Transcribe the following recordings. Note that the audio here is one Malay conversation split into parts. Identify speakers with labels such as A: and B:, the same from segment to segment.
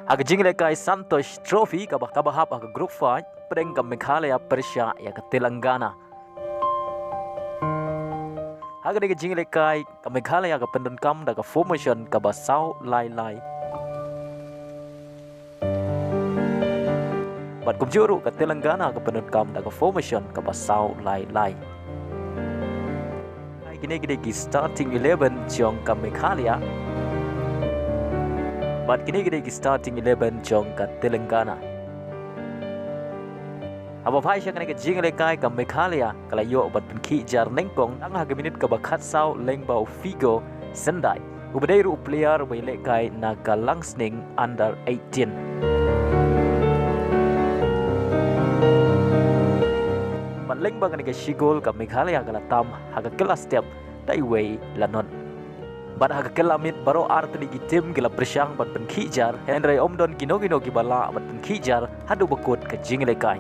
A: Haga jingle Santosh Trophy kabahap haga Group 5 pedeng ka Meghalaya Persya ya ka Telangana. Haga dega jingle ka Meghalaya ka pendenkam daga formation ka Basau Lai Lai. Bat kumjuru ka Telangana ka pendenkam daga formation ka Basau Lai Lai. Kini starting 11 jong ka Meghalaya. But kini starting 11 jong ka Telangana. Aba phai siya kani jingle kai ka Meghalaya kalayo bat penki jar nengkong ang haga minit ka bakhat saw lengbau Figo Sendai. Ubadairu player baile kai na ka Langsning under 18. Bat lengba kani ka Shigol ka Meghalaya kala tam haga kelas step daiway lanon. Bat haga kelamit baro artli gi tim gila presyang bat penkijar Henry Omdon gino-gino gi bala bat penkijar hadu bekut ke jingle kai.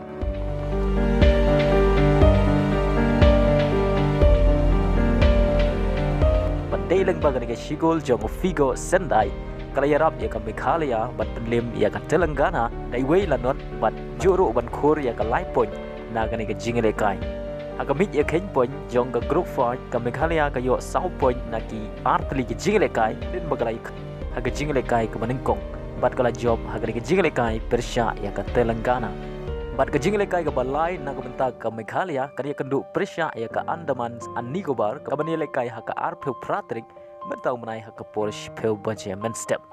A: Bat daileng bagan ke Shigol jong Figo Sendai kala yarap ya ka Meghalaya bat penlim ya ka Telangana daiway lanon bat juru ban khur ya ka Lai Point na gani ke jingle kai. Haga mit ya khen point jong ka Group 5 ka Meghalaya ka yo South Point na ki artli ki jingle kai din bagalai haga jingle kai ka maningkong bat kala job haga ki jingle kai Persya ya ka Telangana bat ka jingle kai ka balai na ka bentag ka Meghalaya kani kendu Persya ya ka Andaman and Nicobar ka banile kai haga arpeu pratrik mentau menai haga Porsche peu baje men step